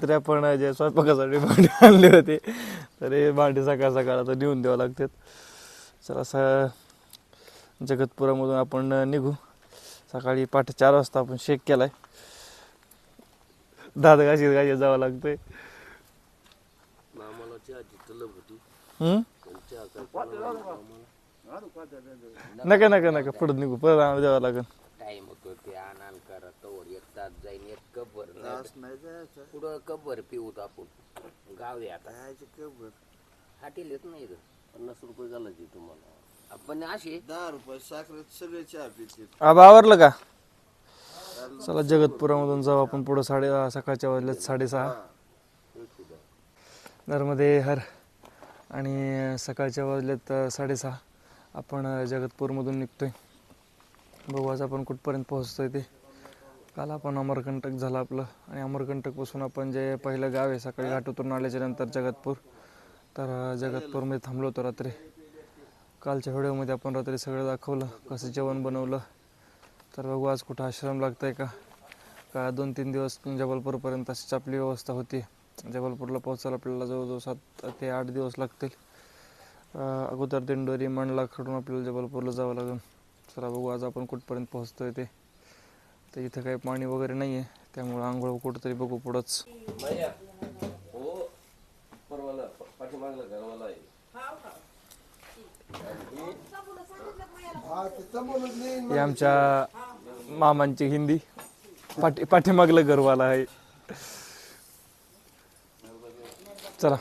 रात्री आपण जे स्वयंपाकासाठी भांडी आणले होते तर हे भांडी सकाळ सकाळ आता नेऊन द्यावं लागतात. चला जगतपुरामधून आपण निघू. सकाळी 4:30 वाजता आपण शेक केलाय. दात घाशीत जावं लागतंय. नका नका नका पुढे निघू, परत द्यावं लागेल. टाइम होतो ते आणान करा तोवर एक तास जाईन. एक कबर पुढं कबर पिऊत आपण गाव आहे आता कबर हाटील येत नाही. 50 रुपये घालायचे तुम्हाला. आपण असे 10 रुपये साखर सगळे चहा पिते. आबा आवरलं का? चला जगतपुरामधून जाऊ आपण पुढं. सकाळच्या वाजल्यात 6:30. नर्मदे हर. आणि सकाळच्या वाजल्यात 6:30. आपण जगतपूरमधून निघतोय. बघू आज आपण कुठपर्यंत पोहोचतोय ते. काल आपण अमरकंटक झालं आपलं आणि अमरकंटकपासून आपण जे पहिलं गाव आहे सकाळी घाट उतरून आल्याच्या नंतर जगतपूर. तर जगतपूरमध्ये थांबलो होतो रात्री. कालच्या व्हिडिओमध्ये आपण रात्री सगळं दाखवलं कसं जेवण बनवलं. तर बघू आज कुठं आश्रम लागतं आहे का 2-3 दिवस जबलपूरपर्यंत अशीच आपली व्यवस्था होती. जबलपूरला पोहोचायला आपल्याला जवळजवळ 7 ते 8 दिवस लागतील. अगोदर दिंडोरी मंडला कडून आपल्याला जबलपूरला जावं लागेल. चला बघू आज आपण कुठपर्यंत पोहोचतोय ते. तर इथं काही पाणी वगैरे नाही आहे त्यामुळं आंघोळ कुठंतरी बघू पुढंच. हे आमच्या मामांची हिंदी. पाठीमागलं घरवाला आहे. चला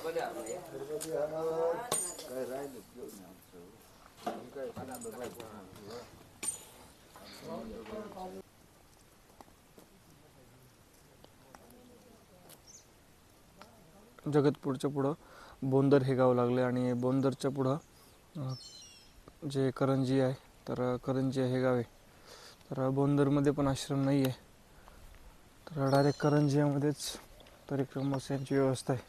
जगतपूरच्या पुढं बोंदर हे गाव लागले आणि बोंदरच्या पुढं जे करंजी आहे तर करंजी हे गाव आहे. तर बोंदरमध्ये पण आश्रम नाही आहे. तर डायरेक्ट करंजियामध्येच तरीक्रमास यांची व्यवस्था आहे.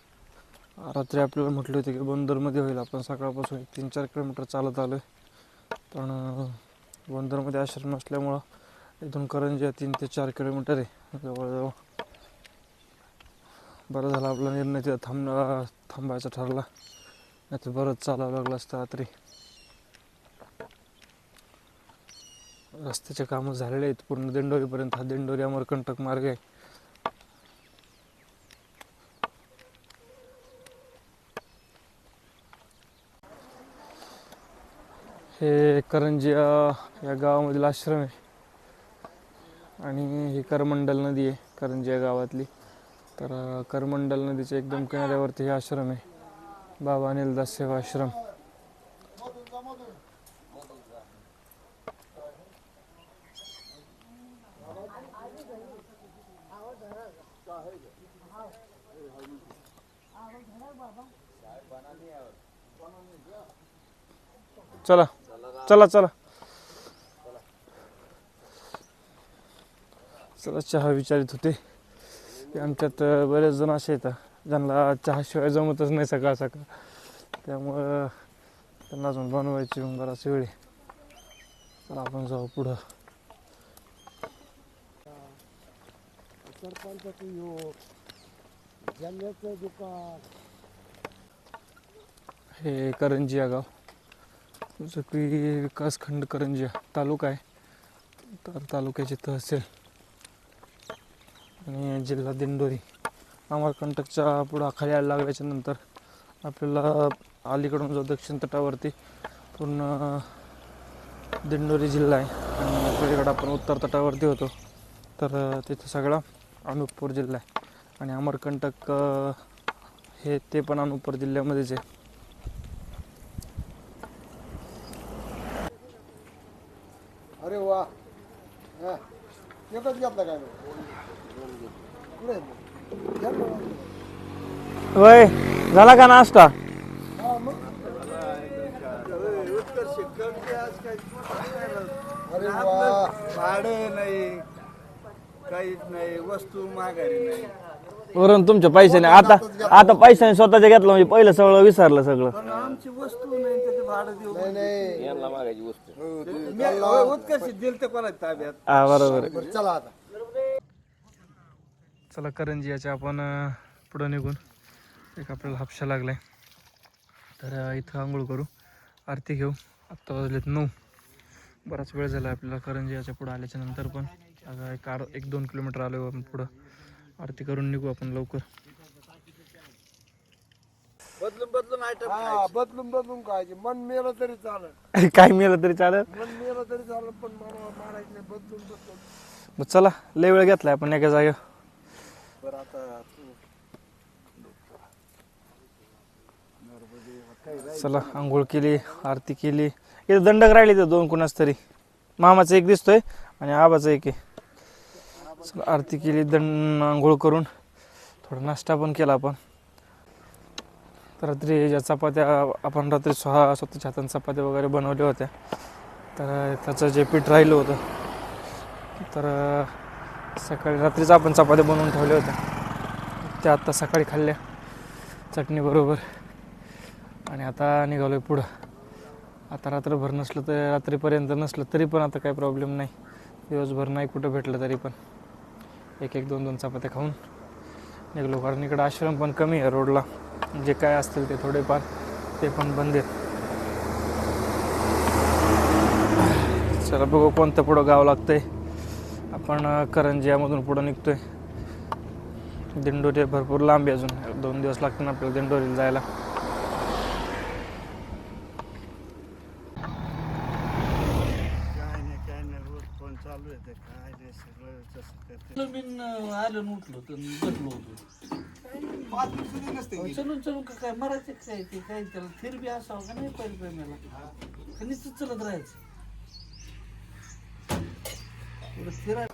रात्री आपल्याला म्हटले होते की बोंदरमध्ये होईल. आपण सकाळपासून 3-4 किलोमीटर चालत आलो आहे. पण बोंदरमध्ये आश्रम नसल्यामुळं इथून करंजिया 3 ते 4 किलोमीटर आहे जवळजवळ. बरं झालं आपला निर्णय तिथं थांबायचा ठरला, नाही तर बरंच चालावं लागलं असतं रात्री. रस्त्याचे कामं झालेले आहेत पूर्ण दिंडोरीपर्यंत. हा दिंडोरी अमरकंटक मार्ग आहे. हे करंजिया या गावामधील आश्रम आहे आणि ही करमंडल नदी आहे करंजिया गावातली. तर करमंडल नदीच्या एकदम किनाऱ्यावरती हे आश्रम आहे, बाबा अनिलदास सेवा आश्रम. चला चला चला चला. चहा विचारित होते की आमच्यात बरेच जण असे येतात ज्यांना चहाशिवाय जमतच नाही सकाळ सकाळ. त्यामुळं त्यांना अजून बनवायची बराच वेळ. चला आपण जाऊ पुढं. हे करंजिया गाव, जपी विकासखंड करंजिया तालुका आहे. तर तालुक्याची तहसील आणि जिल्हा दिंडोरी. अमरकंटकच्या पुढं खाली यायला लागल्याच्या नंतर आपल्याला अलीकडून जो दक्षिण तटावरती पूर्ण दिंडोरी जिल्हा आहे आणि पलीकडे आपण उत्तर तटावरती होतो तर तिथं सगळा अनूपपूर जिल्हा आहे. आणि अमरकंटक हे ते पण अनूपपूर जिल्ह्यामध्येच आहे. अरे वा, एकच घेतला काय? वय झाला का नाश्ता? अरे वा, भाडे नाही, काहीच नाही, वस्तू माघारी नाही. वरून तुमच्या पैशाने आता पैशाने स्वतःच्या घेतलं म्हणजे पहिलं सगळं विसरलं सगळं. पण आमची वस्तू नाही त्याचे भाडं देऊ. नाही यांना मागायची वस्तू उत्कर्ष दिल तर कोणाच्या ताब्यात. हा बरोबर आहे. चला आता. चला करंजियाच्या आपण पुढं निघून एक आपल्याला हापशा लागलाय. तर इथं आंघोळ करू, आरती घेऊ. आत्ता वाजलेत 9. बराच वेळ झाला आपल्याला करंजियाच्या पुढं आल्याच्या नंतर पण. आता 1-2 किलोमीटर आलो आपण पुढं. आरती करून निघू आपण लवकर. बदलून बदलून खायचे. मन मेलं तरी चालेल, काय मिळालं तरी चालेल. मन मेलं तरी चालेल, पण मला मारायचं नाही. बदलून बदलून. मग चला, लय वेळ घेतलाय आपण एका जागेवर. बरं आता चला, आंघोळ केली, आरती केली. इथं दंडक राहिली तर 2 कुणाच तरी. मामाचा एक दिसतोय आणि आबाचा एक आहे. चला, आरती केली, आंघोळ करून थोडा नाश्ता पण केला आपण. तर रात्री ज्या चपात्या आपण रात्री स्वतःच्या हाताने चपात्या वगैरे बनवल्या होत्या, तर त्याचं जे पीठ राहिलं होतं, तर सकाळी रात्रीच आपण चपात्या बनवून ठेवल्या होत्या. त्या आत्ता सकाळी खाल्ल्या चटणीबरोबर. आणि आता निघालो आहे पुढं. आता रात्रभर नसलं तर रात्रीपर्यंत नसलं तरी पण आता काही प्रॉब्लेम नाही. दिवसभर नाही कुठं भेटलं तरी पण 1-2 चपात्या खाऊन निघलो. कारण इकडं आश्रम पण कमी आहे रोडला. जे काय असतील ते थोडेफार ते पण बंद आहेत. चला बघू कोणतं पुढं गाव लागतंय. आपण करंजियामधून पुढं निघतोय. दिंडोरी भरपूर लांब आहे, अजून 2 दिवस लागतील आपल्याला दिंडोरीला जायला. काय नाही रोज फोन चालू आहे. ते काय ते सगळं तसं करते. आलं उठलो तर बसलो होतो. चलून चलून काय मरायचं काय ते काय त्याला थिर बी असावं का नाही पहिल्याला नुसतं चलत राहायचं. फिरायला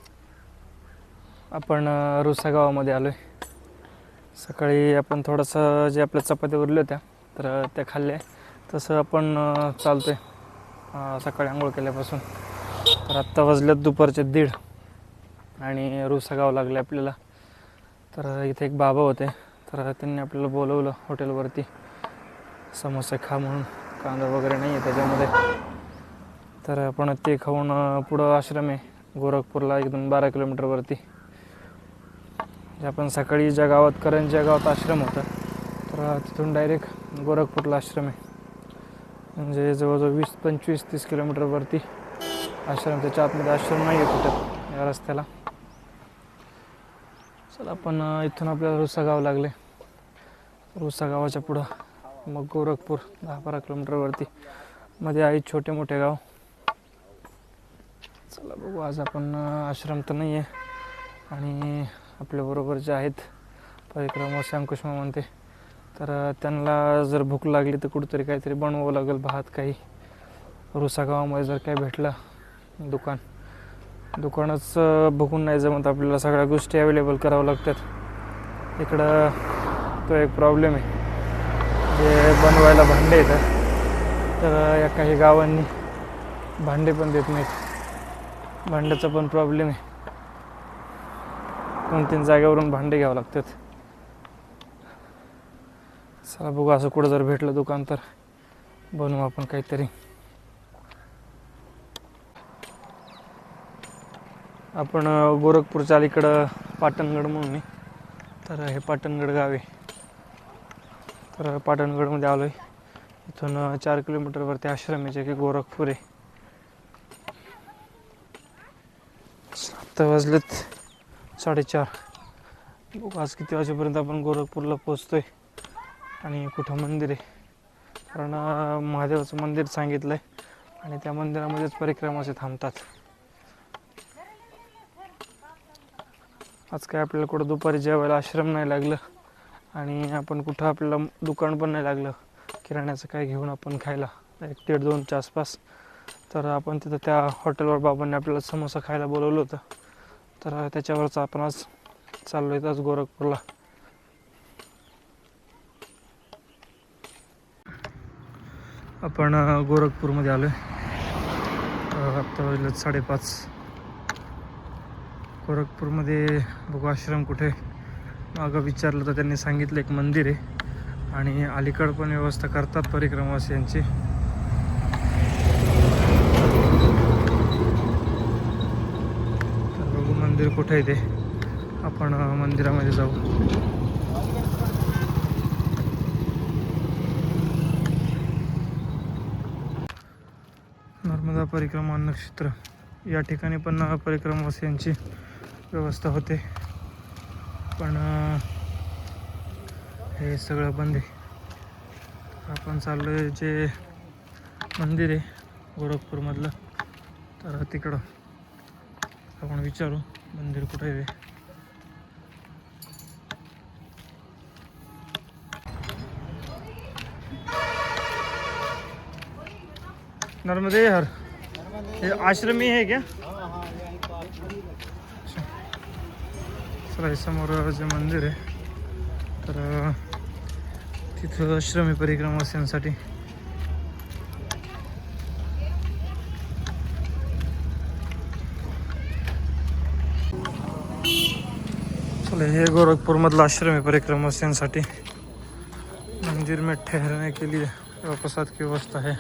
आपण रुसा गावामध्ये आलो आहे. सकाळी आपण थोडंसं जे आपल्या चपात्या उरल्या होत्या तर त्या खाल्ल्या. तसं आपण चालतो आहे सकाळी आंघोळ केल्यापासून. तर आत्ता वाजल्यात दुपारचे 1:30 आणि रुसा गाव लागले आपल्याला. तर इथे एक बाबा होते, तर त्यांनी आपल्याला बोलवलं हॉटेलवरती. समोसे खा म्हणून, कांदा वगैरे नाही आहे त्याच्यामध्ये. तर आपण ते खाऊन पुढं आश्रम आहे गोरखपूरला 12 किलोमीटरवरती. आपण सकाळी ज्या गावात करंजिया गावात आश्रम होता, तर तिथून डायरेक्ट गोरखपूरला आश्रम आहे. म्हणजे जवळजवळ 20-25-30 किलोमीटरवरती आश्रम. त्याच्या आतमध्ये आश्रम नाही आहे कुठं या रस्त्याला. चला, आपण इथून आपल्याला रुसा गाव लागले. रुसा गावाच्या पुढं मग गोरखपूर 10-12 किलोमीटरवरती. मध्ये आहे छोटे मोठे गाव. चला बघू, आज आपण आश्रम तर नाही आहे आणि आपल्याबरोबर जे आहेत परिक्रमा अंकुशमा म्हणते, तर त्यांना जर भूक लागली तर कुठेतरी काहीतरी बनवावं लागेल, भात काही. रुसा गावामध्ये जर काही भेटलं दुकानच बघून नाही जमत आपल्याला. सगळ्या गोष्टी अवेलेबल करावं लागतात. इकडं तो एक प्रॉब्लेम आहे. जे बनवायला भांडे येतात तर या काही गावांनी भांडे पण देत नाहीत. भांड्याचा पण प्रॉब्लेम आहे. 2-3 जागेवरून भांडे घ्यावं लागतात. चला बघू, असं कुठं जर भेटलं दुकान तर बनवू आपण काहीतरी. आपण गोरखपूरच्या अलीकडं पाटणगड म्हणून आहे, तर हे पाटणगड गाव आहे. तर पाटणगडमध्ये आलो आहे. इथून 4 किलोमीटरवरती आश्रम आहे जे की गोरखपूर आहे. आता वाजलेत 4:30. बघू आज किती वाजेपर्यंत आपण गोरखपूरला पोचतोय आणि कुठं मंदिर आहे. कारण महादेवाचं मंदिर सांगितलं आहे आणि त्या मंदिरामध्येच परिक्रमाचे थांबतात. आज काय आपल्याला कुठं दुपारी जेवायला आश्रम नाही लागलं आणि आपण कुठं आपल्याला दुकान पण नाही लागलं किराण्याचं काय घेऊन आपण खायला 1-1:30-2च्या आसपास. तर आपण तिथं त्या हॉटेलवर बाबांनी आपल्याला समोसा खायला बोलवलं होतं. तर त्याच्यावरच आपण आज चाललो आहे आज गोरखपूरला. आपण गोरखपूरमध्ये आलो आहे. आत्ता वाजलेत 5:30. गोरखपूरमध्ये बघू आश्रम कुठे. मागं विचारलं तर त्यांनी सांगितलं एक मंदिर आहे आणि अलीकडं पण व्यवस्था करतात परिक्रमावासियांची. तर बघू मंदिर कुठे आहे ते. आपण मंदिरामध्ये जाऊ. नर्मदा परिक्रमा नक्षत्र या ठिकाणी पण परिक्रमावासियांची व्यवस्था होते, पण हे सगळं बंद आहे. आपण चाललो आहे जे मंदिर आहे गोरखपूरमधलं, तर तिकडं आपण विचारू मंदिर कुठे आहे. नर्मदे हर हे आश्रमी आहे क्या? चला, हे समोर जे मंदिर आहे तर तिथं आश्रमी परिक्रमावासियांसाठी चला, हे गोरखपुरमधलं आश्रमी परिक्रमावासियांसाठी मंदिर में ठहरने के लिए प्रसाद की व्यवस्था है.